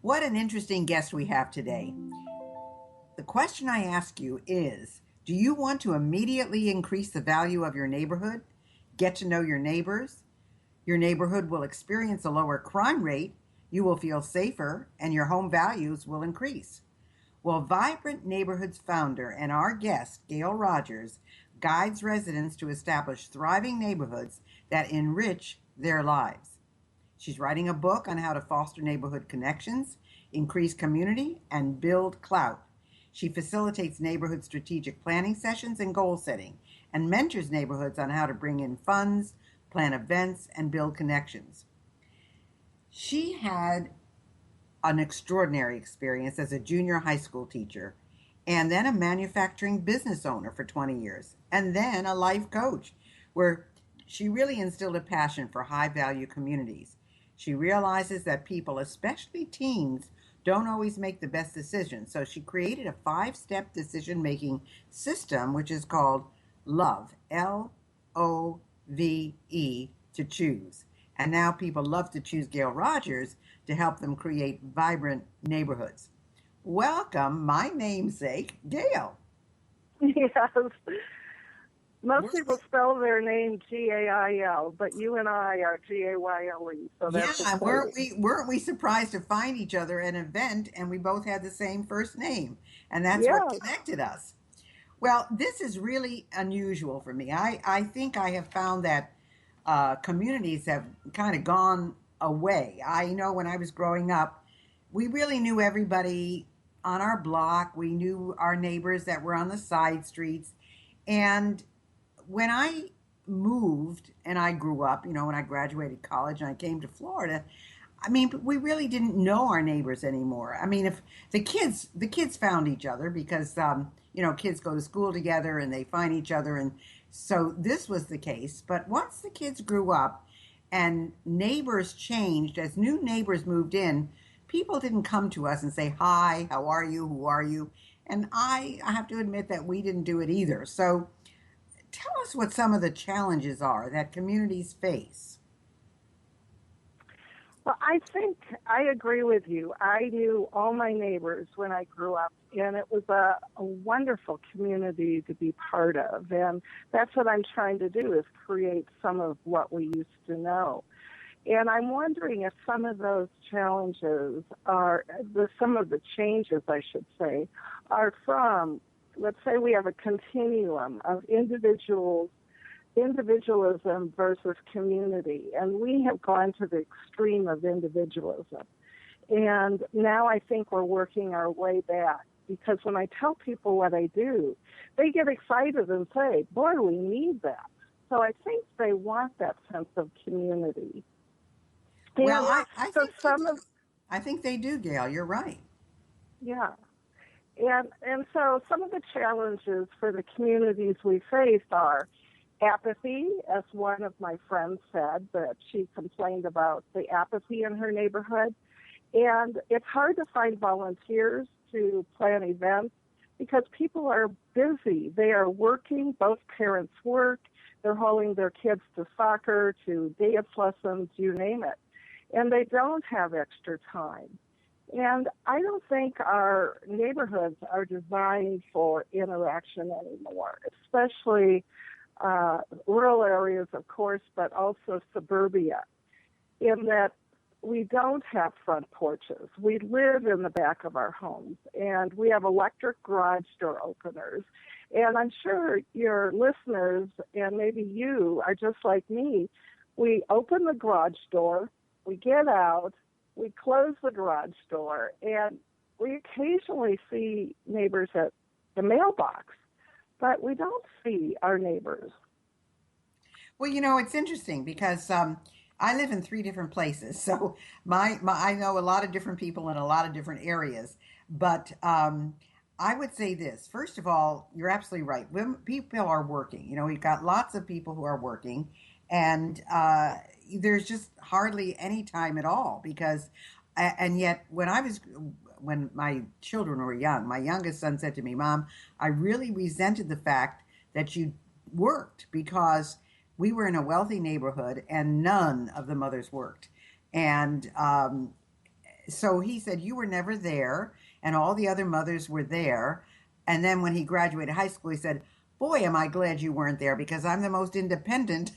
What an interesting guest we have today. The question I ask you is, do you want to immediately increase the value of your neighborhood? Get to know your neighbors? Your neighborhood will experience a lower crime rate, you will feel safer, and your home values will increase. Well, Vibrant Neighborhoods founder and our guest, Gayle Rodgers, guides residents to establish thriving neighborhoods that enrich their lives. She's writing a book on how to foster neighborhood connections, increase community, and build clout. She facilitates neighborhood strategic planning sessions and goal setting, and mentors neighborhoods on how to bring in funds, plan events, and build connections. She had an extraordinary experience as a junior high school teacher, and then a manufacturing business owner for 20 years, and then a life coach, where she really instilled a passion for high value communities. She realizes that people, especially teens, don't always make the best decisions. So she created a 5 step decision making system, which is called LOVE, LOVE, to choose. And now people love to choose Gayle Rodgers to help them create vibrant neighborhoods. Welcome, my namesake, Gayle. Yes. Most We're- people spell their name Gail, but you and I are Gayle, so Yeah, that's and weren't exciting. we weren't we surprised to find each other at an event and we both had the same first name, and that's what Yeah. connected us. Well, this is really unusual for me. I think I have found that communities have kind of gone away. I know when I was growing up, we really knew everybody on our block. We knew our neighbors that were on the side streets. And when I moved and I grew up, when I graduated college and I came to Florida, I mean, we really didn't know our neighbors anymore. I mean, if the kids found each other because kids go to school together and they find each other, and so this was the case. But once the kids grew up and neighbors changed, as new neighbors moved in, people didn't come to us and say hi, how are you, who are you, and I have to admit that we didn't do it either. So tell us what some of the challenges are that communities face. Well, I think I agree with you. I knew all my neighbors when I grew up, and it was a wonderful community to be part of. And that's what I'm trying to do is create some of what we used to know. And I'm wondering if some of those challenges are, some of the changes, I should say, are from, let's say we have a continuum of individualism versus community. And we have gone to the extreme of individualism. And now I think we're working our way back because when I tell people what I do, they get excited and say, boy, we need that. So I think they want that sense of community. Well, And I so think they some of, do. I think they do, Gail. You're right. yeah. And so some of the challenges for the communities we face are apathy, as one of my friends said, that she complained about the apathy in her neighborhood. And it's hard to find volunteers to plan events because people are busy. They are working, both parents work, they're hauling their kids to soccer, to dance lessons, you name it. And they don't have extra time. And I don't think our neighborhoods are designed for interaction anymore, especially rural areas, of course, but also suburbia, in that we don't have front porches. We live in the back of our homes, and we have electric garage door openers. And I'm sure your listeners and maybe you are just like me. We open the garage door, we get out, we close the garage door, and we occasionally see neighbors at the mailbox, but we don't see our neighbors. Well, it's interesting because I live in 3 different places, so my I know a lot of different people in a lot of different areas. But I would say this: first of all, you're absolutely right. When people are working, we've got lots of people who are working, and there's just hardly any time at all because, and yet when my children were young, my youngest son said to me, "Mom, I really resented the fact that you worked because we were in a wealthy neighborhood and none of the mothers worked." And so he said you were never there, and all the other mothers were there. And then when he graduated high school, he said, "Boy, am I glad you weren't there because I'm the most independent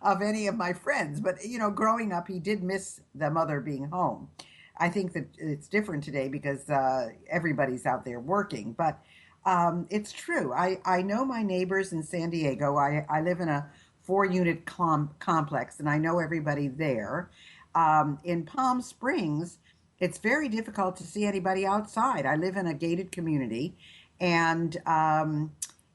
of any of my friends." But growing up, he did miss the mother being home. I think that it's different today because everybody's out there working. But it's true. I know my neighbors in San Diego. I live in a four-unit complex, and I know everybody there. In Palm Springs, it's very difficult to see anybody outside. I live in a gated community, and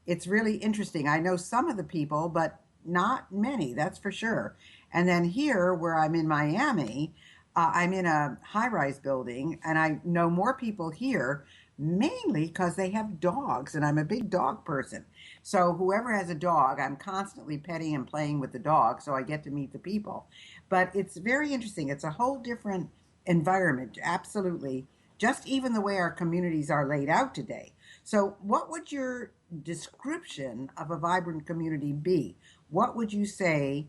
it's really interesting. I know some of the people, but not many, that's for sure. And then here, where I'm in Miami, I'm in a high rise building, and I know more people here mainly because they have dogs, and I'm a big dog person. So, whoever has a dog, I'm constantly petting and playing with the dog, so I get to meet the people. But it's very interesting. It's a whole different environment, absolutely. Just even the way our communities are laid out today. So, what would your description of a vibrant community be? What would you say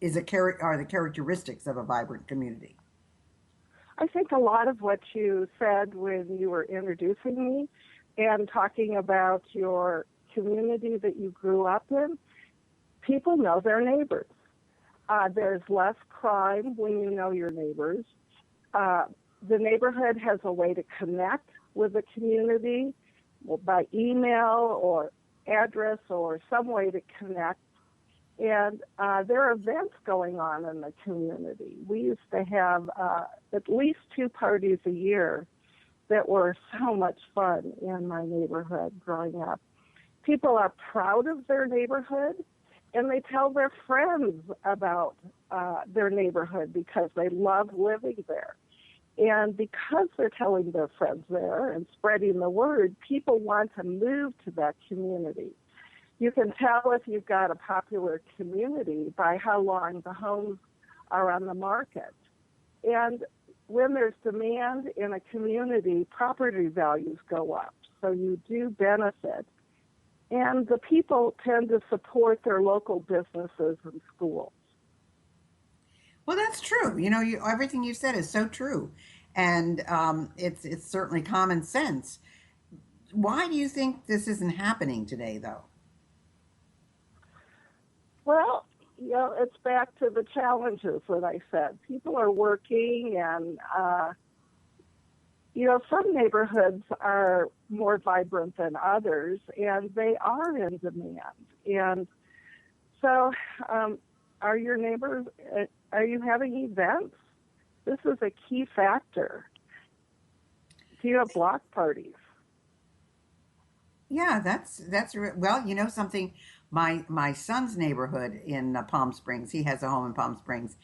are the characteristics of a vibrant community? I think a lot of what you said when you were introducing me and talking about your community that you grew up in, people know their neighbors. There's less crime when you know your neighbors. The neighborhood has a way to connect with the community by email or address or some way to connect. And there are events going on in the community. We used to have at least two parties a year that were so much fun in my neighborhood growing up. People are proud of their neighborhood, and they tell their friends about their neighborhood because they love living there. And because they're telling their friends there and spreading the word, people want to move to that community. You can tell if you've got a popular community by how long the homes are on the market. And when there's demand in a community, property values go up. So you do benefit. And the people tend to support their local businesses and schools. Well, that's true. Everything you said is so true, and it's certainly common sense. Why do you think this isn't happening today, though? Well, it's back to the challenges that I said. People are working, and some neighborhoods are more vibrant than others, and they are in demand. And so, are your neighbors? Are you having events? This is a key factor. Do you have block parties? Yeah, well, something. My son's neighborhood in Palm Springs. He has a home in Palm Springs.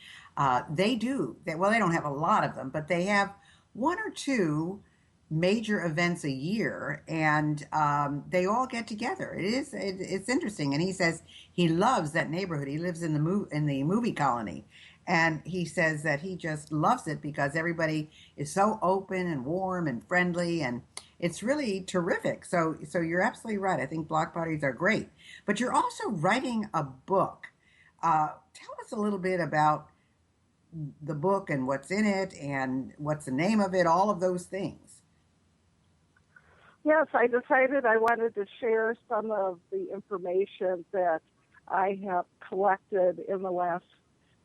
They do. Well, they don't have a lot of them, but they have one or two major events a year, and they all get together. It's interesting, and he says he loves that neighborhood. He lives in the movie colony, and he says that he just loves it because everybody is so open and warm and friendly, and it's really terrific. So you're absolutely right. I think block parties are great, but you're also writing a book. Tell us a little bit about the book and what's in it and what's the name of it, all of those things. Yes, I decided I wanted to share some of the information that I have collected in the last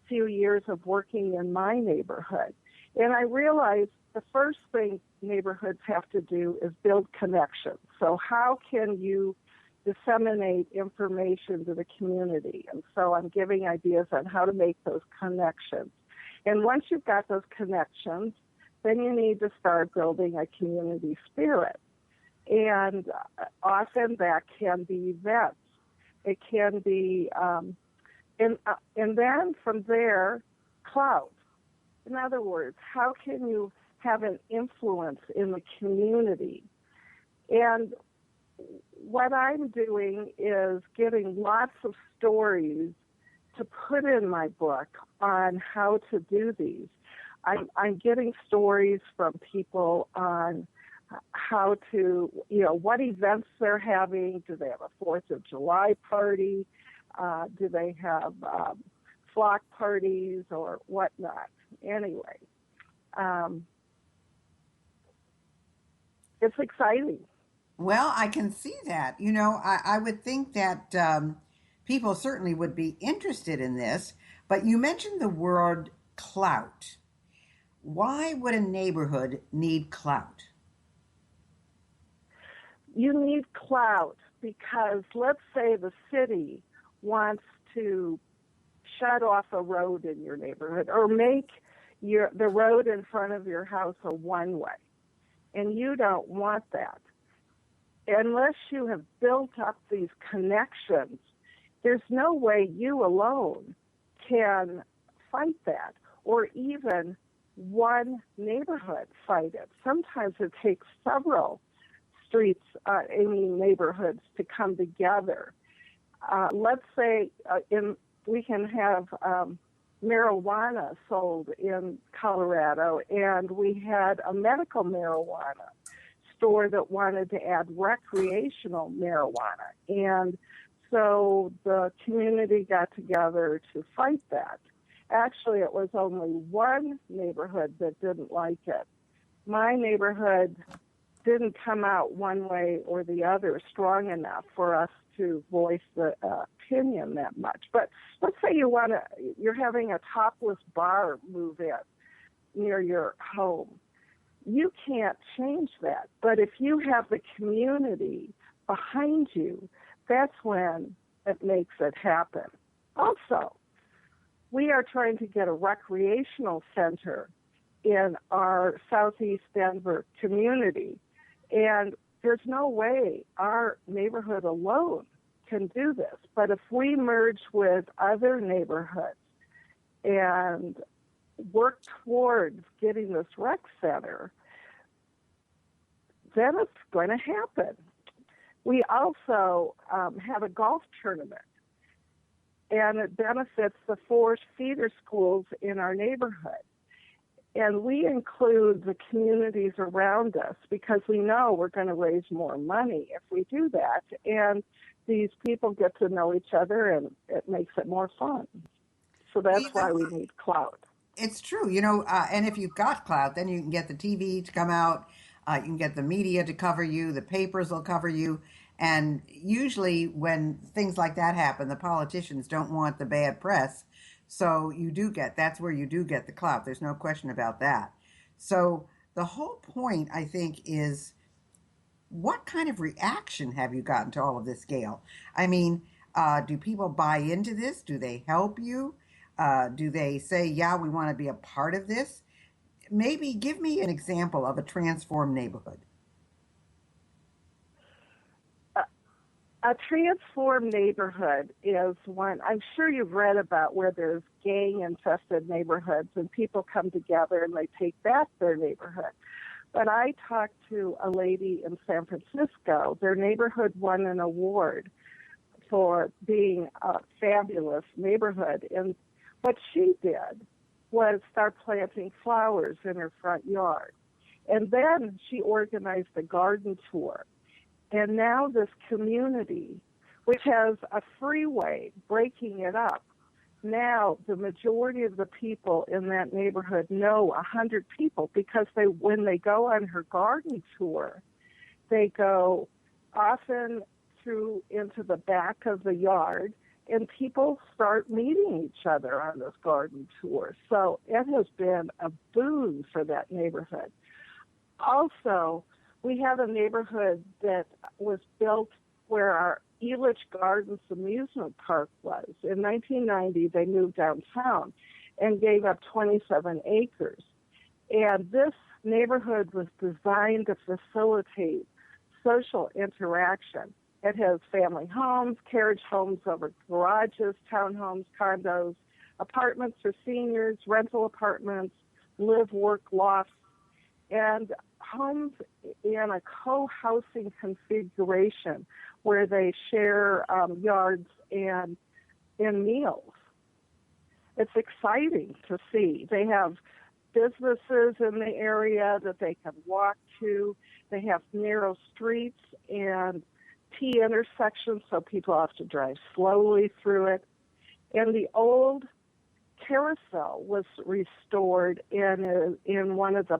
few years of working in my neighborhood. And I realized the first thing neighborhoods have to do is build connections. So how can you disseminate information to the community? And so I'm giving ideas on how to make those connections. And once you've got those connections, then you need to start building a community spirit. And often that can be events. It can be, and then from there, clout. In other words, how can you have an influence in the community? And what I'm doing is getting lots of stories to put in my book on how to do these. I'm getting stories from people on how to, what events they're having. Do they have a 4th of July party? Do they have flock parties or whatnot? Anyway, It's exciting. Well, I can see that. I would think that people certainly would be interested in this, but you mentioned the word clout. Why would a neighborhood need clout? You need clout because let's say the city wants to shut off a road in your neighborhood or make the road in front of your house a one way, and you don't want that. Unless you have built up these connections, there's no way you alone can fight that, or even one neighborhood fight it. Sometimes it takes several streets, neighborhoods to come together. Let's say we can have marijuana sold in Colorado, and we had a medical marijuana store that wanted to add recreational marijuana. And so the community got together to fight that. Actually, it was only one neighborhood that didn't like it. My neighborhood didn't come out one way or the other strong enough for us to voice the opinion that much. But let's say you're having a topless bar move in near your home. You can't change that. But if you have the community behind you, that's when it makes it happen. Also, we are trying to get a recreational center in our Southeast Denver community. And there's no way our neighborhood alone can do this. But if we merge with other neighborhoods and work towards getting this rec center, then it's going to happen. We also have a golf tournament, and it benefits the 4 feeder schools in our neighborhood. And we include the communities around us because we know we're going to raise more money if we do that. And these people get to know each other, and it makes it more fun. So that's why we need clout. It's true, and if you've got clout, then you can get the TV to come out, you can get the media to cover you, the papers will cover you. And usually when things like that happen, the politicians don't want the bad press. So that's where you do get the clout. There's no question about that. So the whole point, I think, is what kind of reaction have you gotten to all of this, Gayle? I mean, do people buy into this? Do they help you? Do they say, yeah, we want to be a part of this? Maybe give me an example of a transformed neighborhood. A transformed neighborhood is one, I'm sure you've read about, where there's gang-infested neighborhoods and people come together and they take back their neighborhood. But I talked to a lady in San Francisco. Their neighborhood won an award for being a fabulous neighborhood. And what she did was start planting flowers in her front yard. And then she organized a garden tour. And now this community, which has a freeway breaking it up, now the majority of the people in that neighborhood know 100 people because when they go on her garden tour, they go often through into the back of the yard, and people start meeting each other on this garden tour. So it has been a boon for that neighborhood. Also, we have a neighborhood that was built where our Enrich Gardens amusement park was. In 1990, they moved downtown and gave up 27 acres. And this neighborhood was designed to facilitate social interaction. It has family homes, carriage homes over garages, townhomes, condos, apartments for seniors, rental apartments, live-work lofts, and homes in a co-housing configuration where they share yards and meals. It's exciting to see. They have businesses in the area that they can walk to. They have narrow streets and T intersections, so people have to drive slowly through it. And the old carousel was restored in one of the